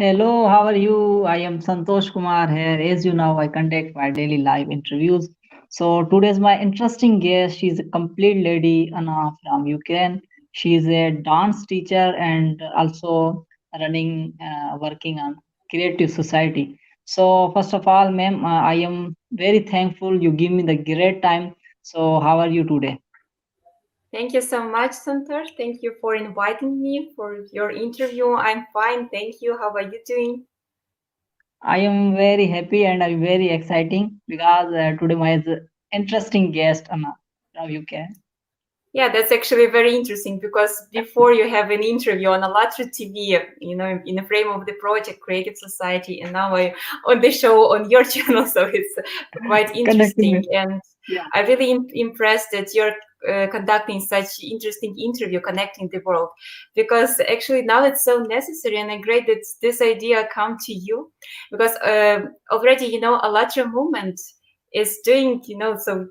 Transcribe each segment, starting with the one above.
Hello, how are you? I am Santosh Kumar here. As you know, I conduct my daily live interviews. So today's my interesting guest. She's a complete lady, Anna from Ukraine. She is a dance teacher and also working on creative society. So first of all, ma'am, I am very thankful you give me the great time. So how are you today? Thank you so much, Santosh. Thank you for inviting me for your interview. I'm fine. Thank you. How are you doing? I am very happy and I'm very exciting because today my interesting guest, Anna from UK. Yeah, that's actually very interesting because before you have an interview on ALLATRA TV, in the frame of the project Creative Society, and now I on the show on your channel, so it's quite Connecting interesting. with, And yeah, I really impressed that you're conducting such interesting interview, connecting the world, because actually now it's so necessary, and I'm great that this idea come to you, because already ALLATRA movement is doing so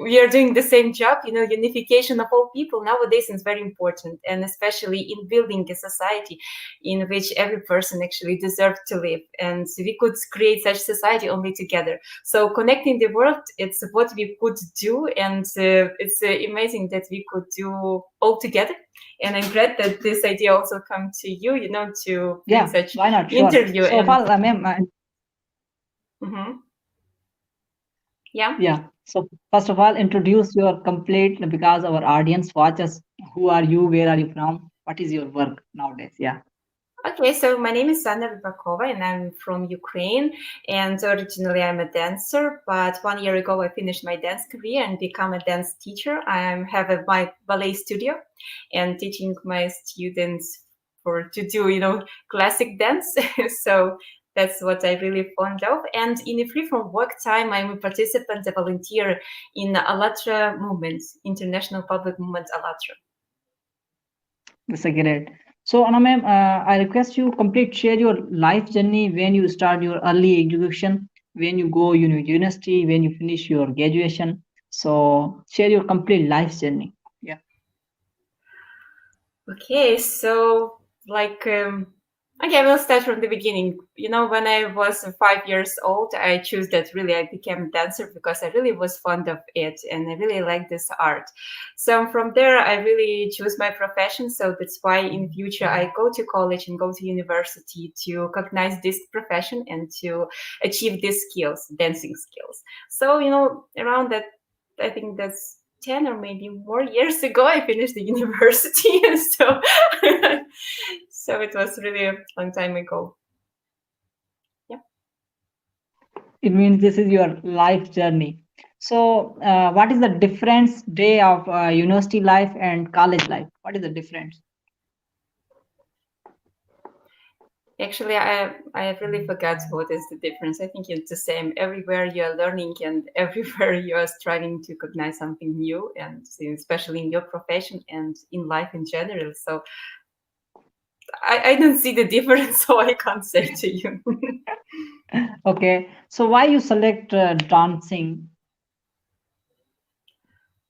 we are doing the same job. Unification of all people nowadays is very important, and especially in building a society in which every person actually deserves to live, and we could create such society only together. So connecting the world, it's what we could do, and it's amazing that we could do all together. And I'm glad that this idea also come to you, to bring yeah, such why not? Sure. interview. So And far, ma'am, mhm, yeah. yeah. So first of all, introduce your complete because our audience watches. Who are you? Where are you from? What is your work nowadays? Yeah. Okay, so my name is Anna Rybakova, and I'm from Ukraine. And originally, I'm a dancer, but 1 year ago, I finished my dance career and become a dance teacher. I have my ballet studio and teaching my students for to do, classic dance. So that's what I really fond of. And in a free from work time, I'm a participant, a volunteer in ALLATRA movement, International Public Movement ALLATRA. That's a great. So, Anna ma'am, I request you complete share your life journey when you start your early education, when you go university, when you finish your graduation. So, share your complete life journey. Yeah. Okay, so okay, we'll start from the beginning. When I was 5 years old, I chose that really I became a dancer because I really was fond of it and I really like this art. So from there, I really chose my profession. So that's why in future I go to college and go to university to recognize this profession and to achieve these skills, dancing skills. So around that, I think that's 10 or maybe more years ago I finished the university. So so it was really a long time ago. Yeah. It means this is your life journey. So, what is the difference day of university life and college life? What is the difference? Actually, I really forgot what is the difference. I think it's the same everywhere you are learning and everywhere you are striving to recognize something new, and especially in your profession and in life in general. So I don't see the difference, so I can't say to you. Okay, so why you select dancing?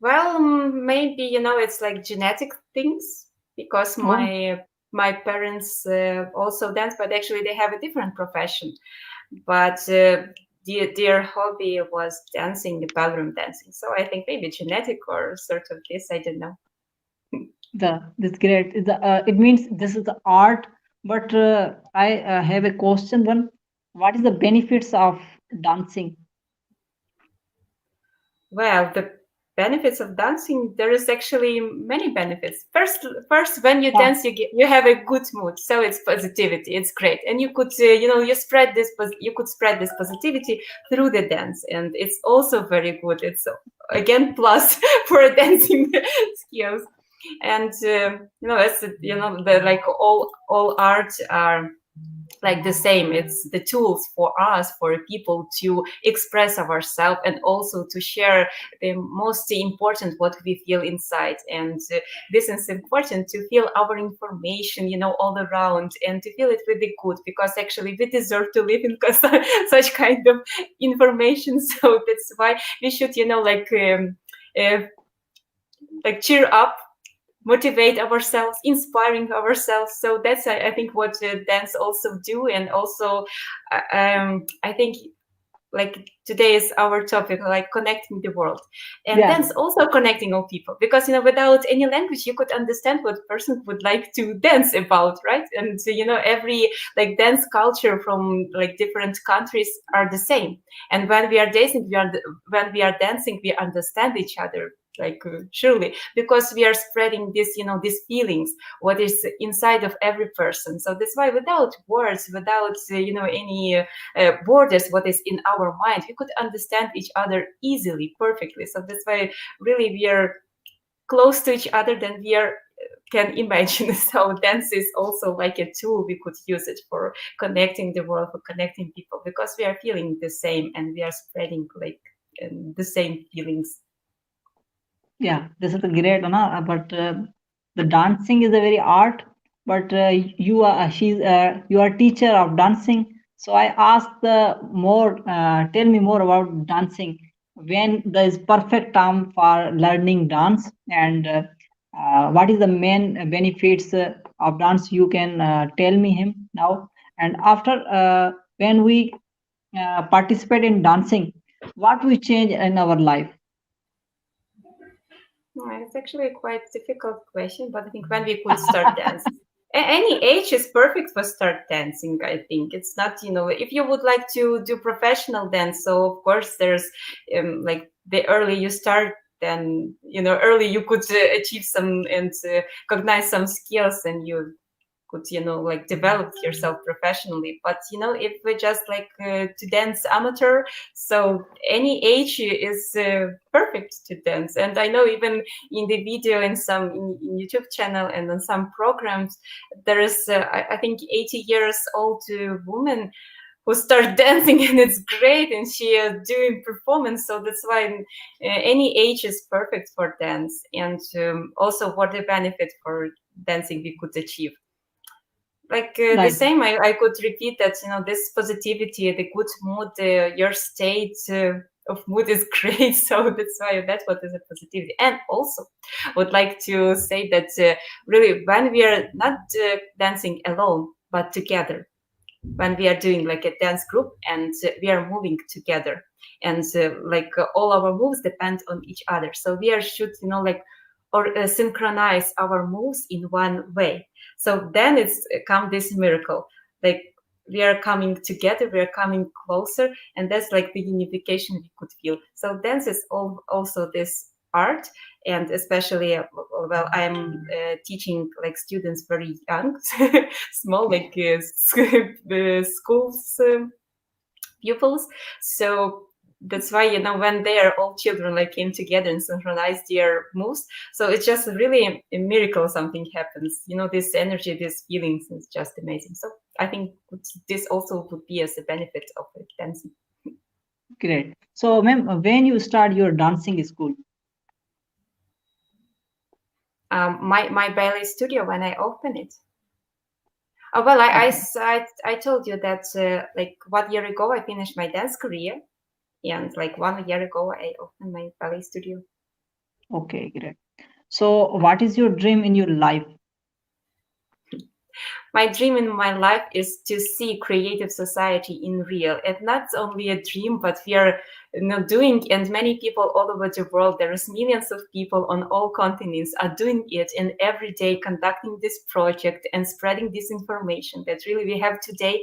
Well, maybe it's like genetic things because Oh, my parents also dance, but actually they have a different profession. But their hobby was dancing, the ballroom dancing. So I think maybe genetic or sort of this. I don't know. that's great. It means this is the art, but I have a question. One, what is the benefits of dancing? Well, the benefits of dancing, there is actually many benefits. First, when you Yeah, dance, you have a good mood, so it's positivity. It's great, and you could you could spread this positivity through the dance, and it's also very good. It's again plus for dancing skills, and it's the like all art are like the same. It's the tools for us, for people to express ourselves and also to share the most important what we feel inside. And this is important to feel our information all around and to feel it really good, because actually we deserve to live in such kind of information. So that's why we should uh, like cheer up motivate ourselves, inspiring ourselves. So that's I think what dance also do. And also I think like today is our topic, like connecting the world, and Yeah, dance also connecting all people, because without any language you could understand what person would like to dance about, right? And every like dance culture from like different countries are the same, and when we are dancing when we are dancing we understand each other, like surely, because we are spreading this these feelings, what is inside of every person. So that's why without words, without any borders, what is in our mind, we could understand each other easily, perfectly. So that's why really we are close to each other than we are can imagine. So dance is also like a tool, we could use it for connecting the world, for connecting people, because we are feeling the same and we are spreading like the same feelings. yeah, this is a great, but the dancing is a very art. But you are teacher of dancing. So I asked tell me more about dancing. When there is perfect time for learning dance, and what is the main benefits of dance? You can tell me him now. And after when we participate in dancing, what we change in our life? It's actually a quite difficult question, but I think when we could start dancing. Any age is perfect for start dancing. I think it's not, if you would like to do professional dance. So of course there's like the early you start, then early you could achieve some and cognize some skills, and you could like develop yourself professionally. But if we just like to dance amateur, so any age is perfect to dance. And I know even in the video in some in YouTube channel and on some programs, there is I think 80 years old woman who start dancing, and it's great, and she is doing performance. So that's why any age is perfect for dance. And also what the benefit for dancing we could achieve, like the Right. same, I could repeat that this positivity, the good mood, your state of mood is great. So that's what is a positivity. And also would like to say that really when we are not dancing alone but together, when we are doing like a dance group, and we are moving together, and all our moves depend on each other, so we are should like or synchronize our moves in one way. So then it's come this miracle, like we are coming together, we are coming closer, and that's like the unification we could feel. So dance is also this art. And especially well, I'm teaching like students very young, small, like schools pupils. So that's why when they are all children like came together and synchronized their moves, so it's just really a miracle, something happens, this energy, these feelings is just amazing. So I think this also would be as a benefit of dancing. Great. So, ma'am, when you start your dancing school? My ballet studio, when I open it. Oh, well, Okay. I told you that like 1 year ago I finished my dance career, and like 1 year ago I opened my ballet studio. Okay, great. So, what is your dream in your life? My dream in my life is to see creative society in real, and not only a dream, but we are doing, and many people all over the world, there is millions of people on all continents are doing it, and every day conducting this project and spreading this information, that really we have today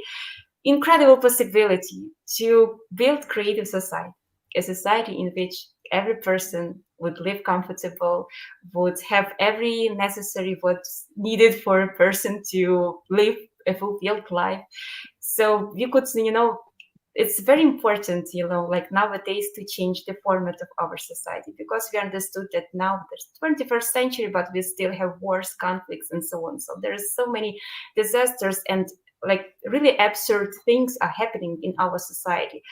incredible possibility to build creative society, a society in which every person would live comfortable, would have every necessary what's needed for a person to live a fulfilled life. So you could, it's very important, like nowadays, to change the format of our society, because we understood that now there's 21st century, but we still have wars, conflicts, and so on. So there's so many disasters and like really absurd things are happening in our society.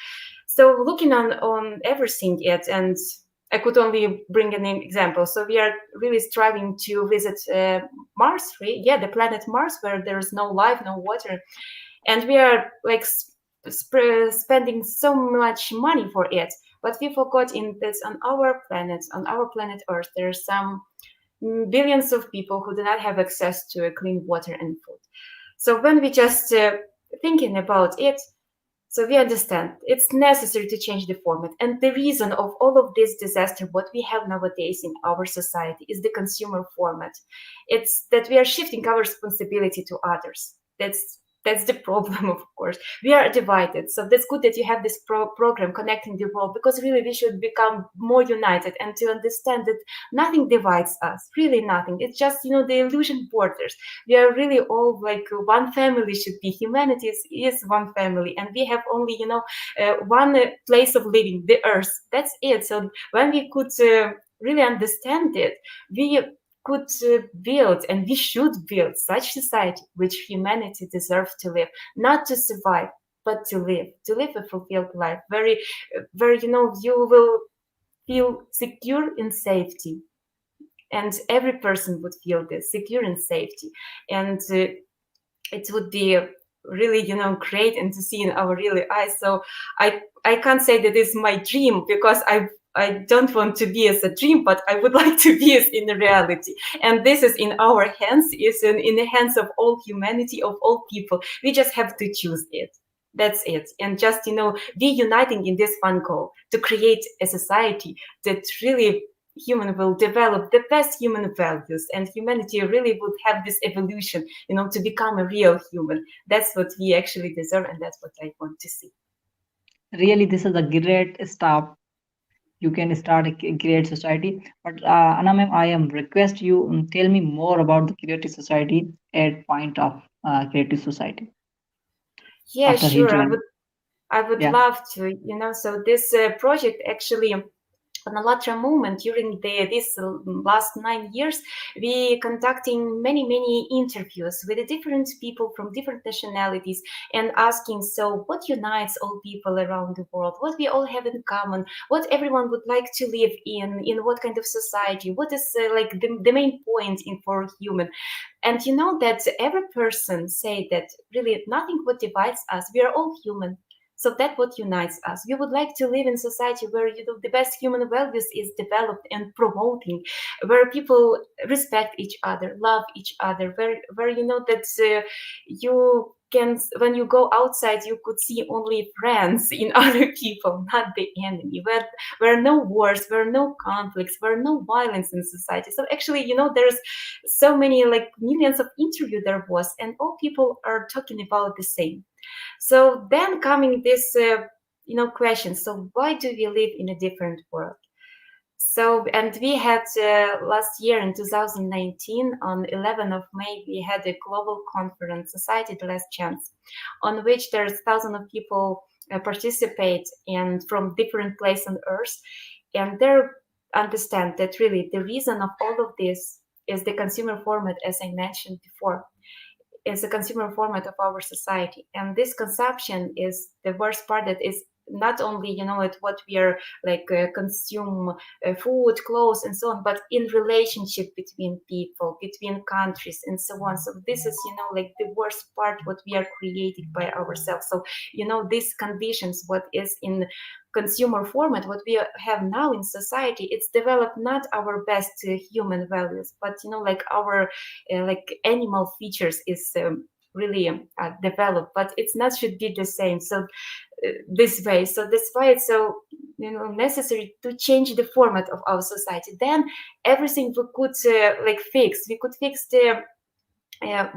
So looking on everything yet, and I could only bring an example. So we are really striving to visit Mars, the planet Mars, where there is no life, no water, and we are like spending so much money for it. But we forgot in this on our planet Earth, there are some billions of people who do not have access to clean water and food. So when we just thinking about it, so we understand it's necessary to change the format. And the reason of all of this disaster, what we have nowadays in our society, is the consumer format. It's that we are shifting our responsibility to others. That's the problem, of course. We are divided. So that's good that you have this program connecting the world, because really we should become more united and to understand that nothing divides us, really nothing. It's just, the illusion borders. We are really all like one family should be. Humanity is one family, and we have only, one place of living, the earth. That's it. So when we could really understand it, we could build, and we should build, such society which humanity deserves to live, not to survive, but to live a fulfilled life, where you will feel secure in safety, and every person would feel this secure in safety, and it would be really great and to see in our really eyes. So I can't say that it's my dream, because I don't want to be as a dream, but I would like to be as in the reality. And this is in our hands, is in the hands of all humanity, of all people. We just have to choose it. That's it. And just, be uniting in this one goal to create a society that really human will develop the best human values, and humanity really would have this evolution, to become a real human. That's what we actually deserve, and that's what I want to see. Really, this is a great start. You can start a great society. But Anna ma'am, I am request you tell me more about the creative society at point of creative society Yeah, after he sure. joined. I would Yeah. love to, so this project actually on ALLATRA movement during this last 9 years, we conducting many interviews with different people from different nationalities, and asking, so what unites all people around the world, what we all have in common, what everyone would like to live in what kind of society, what is like the main point in for human. And that every person say that really nothing what divides us, we are all human. So that's what unites us. We would like to live in society where the best human values is developed and promoting, where people respect each other, love each other, where that you can, when you go outside, you could see only friends in other people, not the enemy. Where no wars, where no conflicts, where no violence in society. So actually, there's so many, like millions of interview there was, and all people are talking about the same. So then coming this, question. So why do we live in a different world? So, and we had last year in 2019, on 11th of May, we had a global conference, Society The Last Chance, on which there's thousands of people participate, and from different places on Earth. And they understand that really the reason of all of this is the consumer format, as I mentioned before, is a consumer format of our society. And this consumption is the worst part, that is not only at what we are like consume food, clothes, and so on, but in relationship between people, between countries, and so on. So this is like the worst part what we are creating by ourselves. So these conditions, what is in consumer format, what we have now in society, it's developed not our best human values, but like our like animal features is really developed, but it's not should be the same. So this way, so that's why it's so necessary to change the format of our society. Then everything we could like fix, we could fix the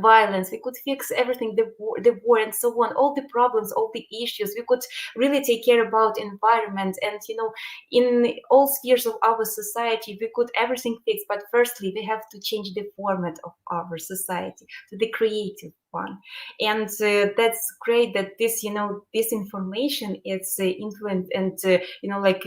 violence, we could fix everything, the war and so on, all the problems, all the issues. We could really take care about environment, and in all spheres of our society we could everything fix. But firstly we have to change the format of our society to the creative one. And that's great that this this information is influenced, and like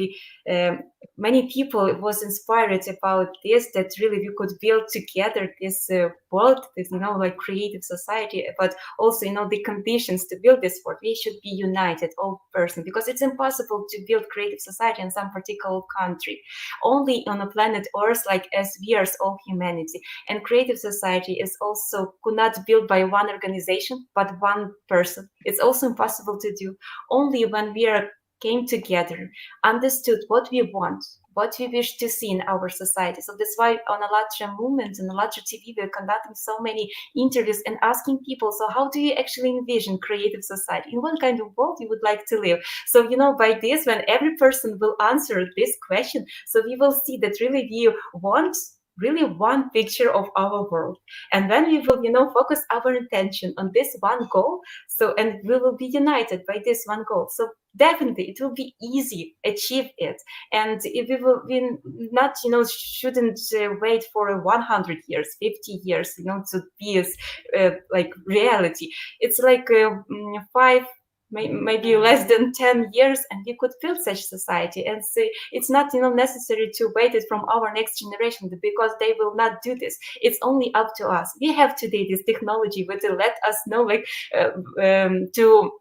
many people was inspired about this, that really we could build together this world, this like creative society. But also the conditions to build this world, we should be united, all person, because it's impossible to build creative society in some particular country, only on a planet Earth, like as we are all humanity. And creative society is also could not build by one organization but one person. It's also impossible to do, only when we are came together, understood what we want, what we wish to see in our society. So that's why on ALLATRA movement and ALLATRA TV, we're conducting so many interviews and asking people, so how do you actually envision creative society? In what kind of world you would like to live? So, by this, when every person will answer this question, so we will see that really we want really one picture of our world. And when we will, focus our attention on this one goal, so, and we will be united by this one goal. So definitely it will be easy achieve it. And if we not, shouldn't wait for 100 years, 50 years, to be like reality. It's like 5, maybe less than 10 years, and we could build such society. And so it's not necessary to wait it from our next generation, because they will not do this. It's only up to us. We have today this technology which will let us know, like to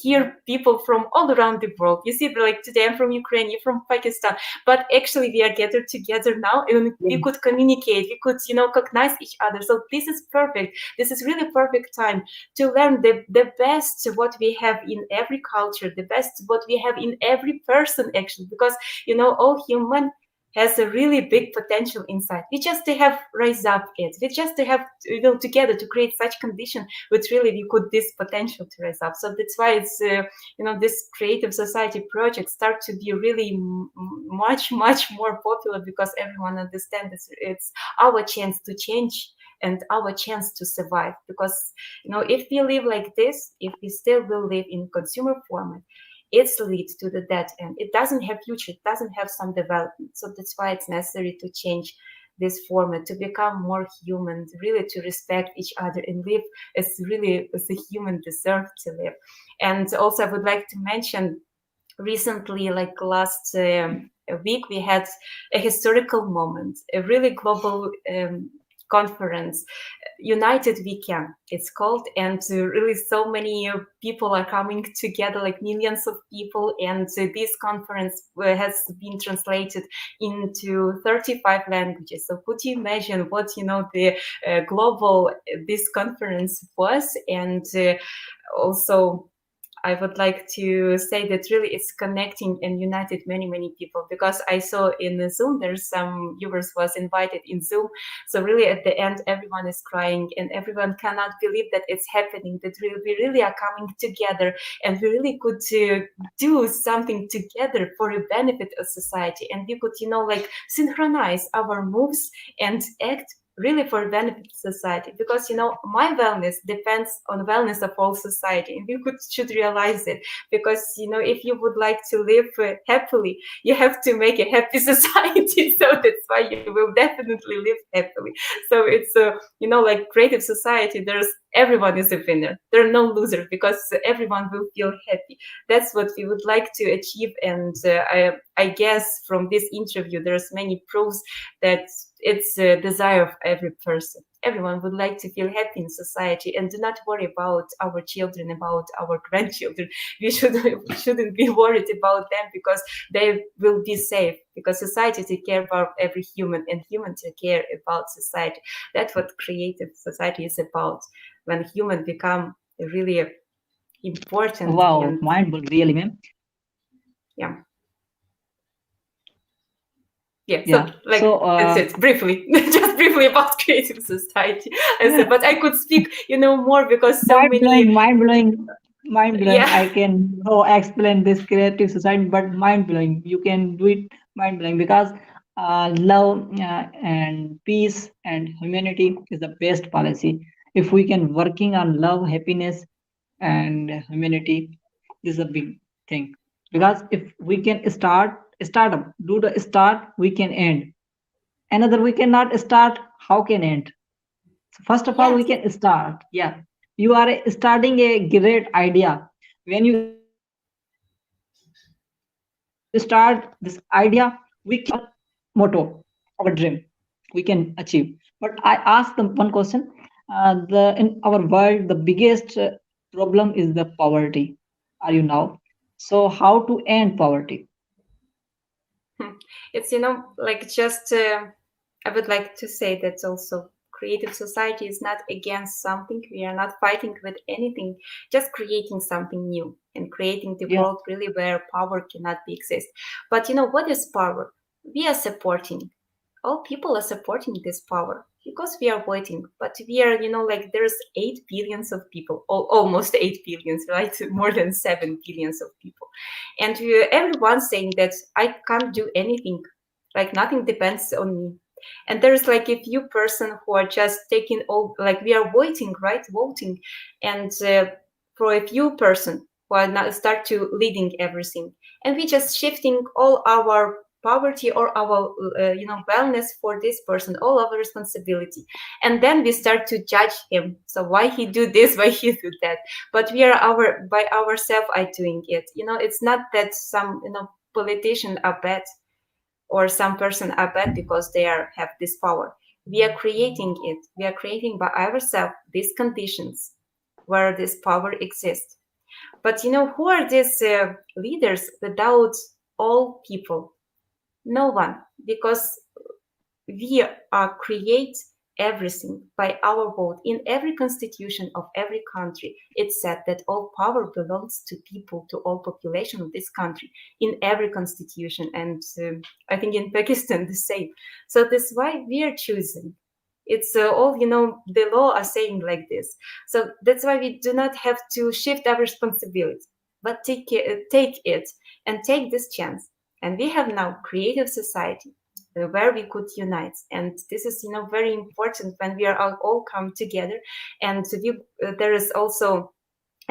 hear people from all around the world. You see, like today I'm from Ukraine, you're from Pakistan, but actually we are gathered together now, and we could communicate, we could recognize each other. So this is perfect. This is really perfect time to learn the best what we have in every culture, the best what we have in every person, actually, because all human has a really big potential inside. We just have raised up it. We just have together to create such condition which really we could this potential to raise up. So that's why it's this creative society project start to be really much more popular, because everyone understands it's our chance to change and our chance to survive. Because if we live like this, if we still will live in consumer format, it's leads to the dead end. It doesn't have future, it doesn't have some development. So that's why it's necessary to change this format, to become more human, really to respect each other and live as a human deserve to live. And also I would like to mention, recently, like last week, we had a historical moment, a really global conference, United We Can it's called, and really so many people are coming together, like millions of people, and this conference has been translated into 35 languages. So could you imagine what the global this conference was? And also I would like to say that really it's connecting and united many people, because I saw in the Zoom there's some viewers was invited in Zoom. So really at the end everyone is crying and everyone cannot believe that it's happening, that we really are coming together and we really could do something together for the benefit of society, and we could like synchronize our moves and act really for benefit of society. Because my wellness depends on wellness of all society, and you should realize it. Because if you would like to live happily, you have to make a happy society. So that's why you will definitely live happily. So it's like creative society, there's everyone is a winner, there are no losers, because everyone will feel happy. That's what we would like to achieve. And I guess from this interview there's many proofs that it's a desire of every person. Everyone would like to feel happy in society, and do not worry about our children, about our grandchildren. We shouldn't be worried about them, because they will be safe, because society take care about every human, and human take care about society. That's what creative society is about, when human become really important. Wow, And mind blowing, really, ma'am. yeah. Yeah, so Yeah. like So, that's it briefly, just briefly about creative society. I said, but I could speak more, because so mind many. blowing, mind blowing, mind blowing. Yeah. I can explain this creative society, but mind blowing. You can do it mind blowing, because love and peace and humanity is the best policy. If we can working on love, happiness, and humanity, this is a big thing. Because if we can start up, do the start, we can end. Another we cannot start, how can end? So first of all, we Yes. can start. Yeah, you are starting a great idea. When you start this idea, we can our motto, our dream, we can achieve. But I asked them one question. The in our world, the biggest problem is the poverty. Are you now? So how to end poverty? It's like just I would like to say that also creative society is not against something. We are not fighting with anything, just creating something new and creating the Yeah. world really where power cannot be exist. But what is power? we are supporting, all people are supporting this power because we are waiting. But we are, like there's 8 billions of people, almost 8 billions, right? More than 7 billions of people. And everyone's saying that I can't do anything, like nothing depends on me. And there's like a few person who are just taking all, like we are voting, right? Voting. And for a few person who are now start to leading everything. And we just shifting all our poverty or our wellness for this person, all our responsibility, and then we start to judge him, so why he do this, why he do that. But we are by ourselves are doing it. It's not that some politician are bad or some person are bad because they have this power. We are creating it, we are creating by ourselves these conditions where this power exists. But who are these leaders without all people? No one, because we create everything by our vote. In every constitution of every country, it's said that all power belongs to people, to all population of this country, in every constitution. And I think in Pakistan the same. So that's why we are choosing. It's all, the law are saying like this. So that's why we do not have to shift our responsibility, but take it and take this chance. And we have now creative society where we could unite. And this is, very important when we are all come together. And there is also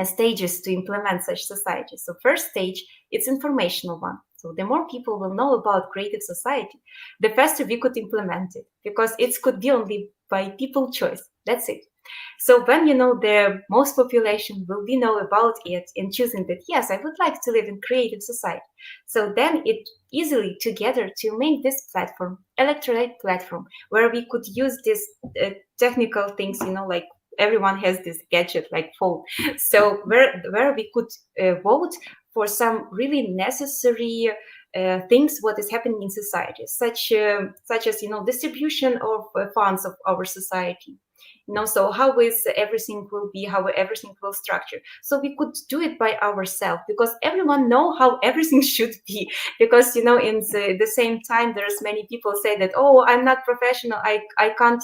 stages to implement such society. So first stage, it's informational one. So the more people will know about creative society, the faster we could implement it, because it could be only by people choice. That's it. So when the most population will be know about it and choosing that, yes, I would like to live in creative society. So then it easily together to make this platform, electorate platform, where we could use these technical things, like everyone has this gadget like phone. So where we could vote for some really necessary things what is happening in society, such as distribution of funds of our society. So how is everything will be, how everything will structure. So we could do it by ourselves, because everyone know how everything should be. Because in the same time, there's many people say that, oh, I'm not professional, I can't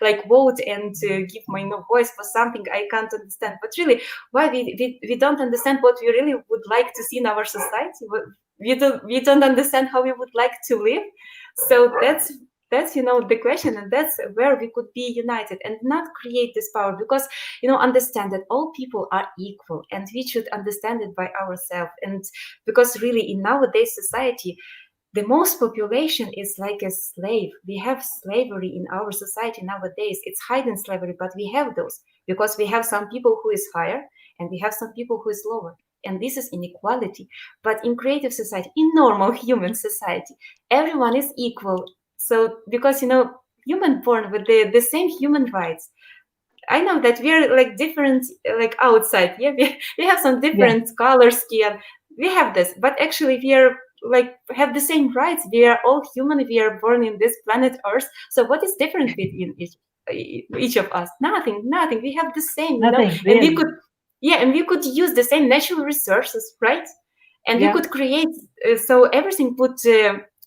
like vote and give my voice for something I can't understand. But really, why we don't understand what we really would like to see in our society. We don't understand how we would like to live. So that's the question, and that's where we could be united and not create this power. Because understand that all people are equal, and we should understand it by ourselves. And because really in nowadays society, the most population is like a slave. We have slavery in our society nowadays. It's hidden slavery, but we have those, because we have some people who is higher and we have some people who is lower, and this is inequality. But in creative society, in normal human society, everyone is equal. So because human born with the same human rights. I know that we are like different, like outside. Yeah, we have some Yeah, different color scheme. We have this, but actually we are like have the same rights. We are all human. We are born in this planet Earth. So what is different between each of us? Nothing. We have the same, nothing and we really. could, yeah, and we could use the same natural resources, right? And we Yeah, could create so everything would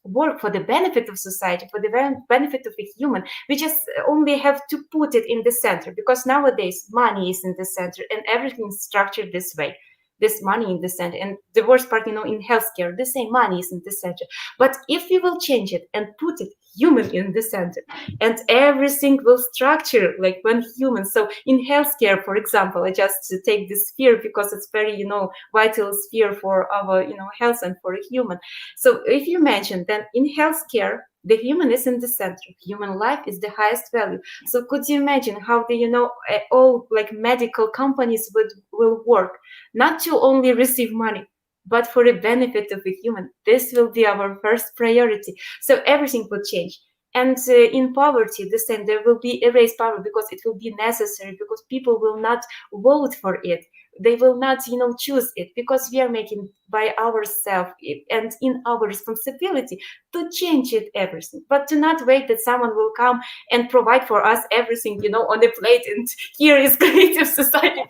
work for the benefit of society, for the benefit of a human. We just only have to put it in the center, because nowadays money is in the center and everything is structured this way. This money in the center, and the worst part, in healthcare, the same money is in the center. But if we will change it and put it human in the center, and everything will structure like one human. So in healthcare, for example, I just take this sphere because it's very vital sphere for our health and for a human. So if you mention then in healthcare, the human is in the center, human life is the highest value. So could you imagine how the all like medical companies will work, not to only receive money, but for the benefit of the human. This will be our first priority. So everything will change. And in poverty, the same, there will be erased power, because it will be necessary, because people will not vote for it. They will not choose it, because we are making by ourselves and in our responsibility to change it everything. But to not wait that someone will come and provide for us everything on the plate, and here is creative society.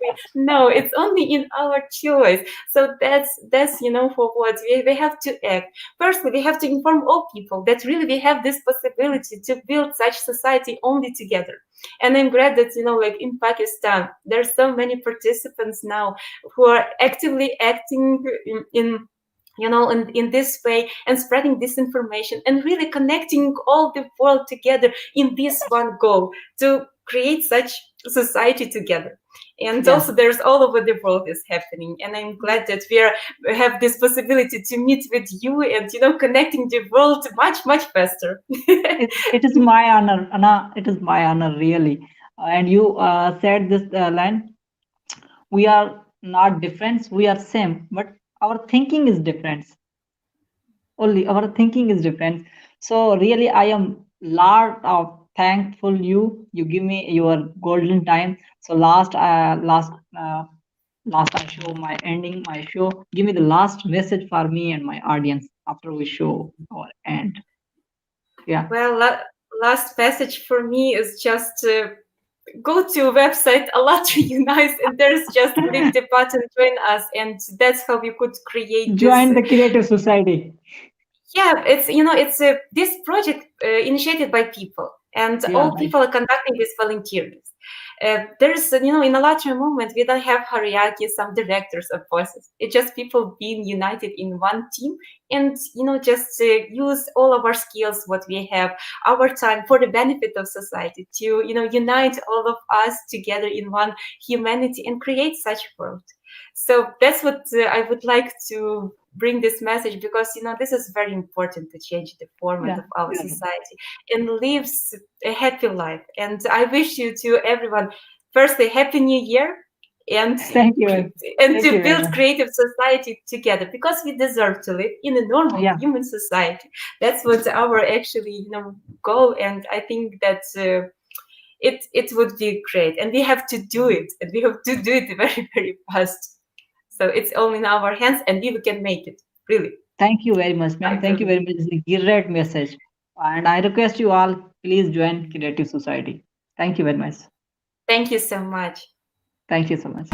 No, it's only in our choice. So that's for what we have to act. Firstly, we have to inform all people that really we have this possibility to build such society only together. And I'm glad that like in Pakistan, there's so many participants now who are actively acting in this way and spreading this information and really connecting all the world together in this one goal to create such society together. And Yeah. also there's all over the world is happening, and I'm glad that we have this possibility to meet with you and connecting the world much faster. It is my honor, Anna. It is my honor, really. And you said this line: "We are not different. We are same, but our thinking is different. Only our thinking is different." So really, I am lot of thankful you give me your golden time. So last I show my ending my show. Give me the last message for me and my audience after we show our end. Yeah. Well, last message for me is just go to website ALLATRA Unite, and there's just click the button join us, and that's how you could create this. Join the creative society. Yeah, it's this project initiated by people, and Yeah, all right. people are conducting this volunteering. There's in ALLATRA movement we don't have hierarchy, some directors or bosses. It's just people being united in one team, and just use all of our skills, what we have, our time for the benefit of society, to unite all of us together in one humanity and create such world. So that's what I would like to bring this message, because this is very important to change the format Yeah. of our Yeah. society and lives a happy life. And I wish you to everyone, firstly, happy new year, and Thank you. and Thank to you very build much. creative society together, because we deserve to live in a normal Yeah. human society. That's what our actually goal, and I think that it would be great, and we have to do it, and we have to do it very fast. So it's all in our hands, and we can make it. Really, Thank you very much, I man. Thank you believe. very much. It's a great message. And I request you all, please join Creative Society. Thank you very much. Thank you so much. Thank you so much.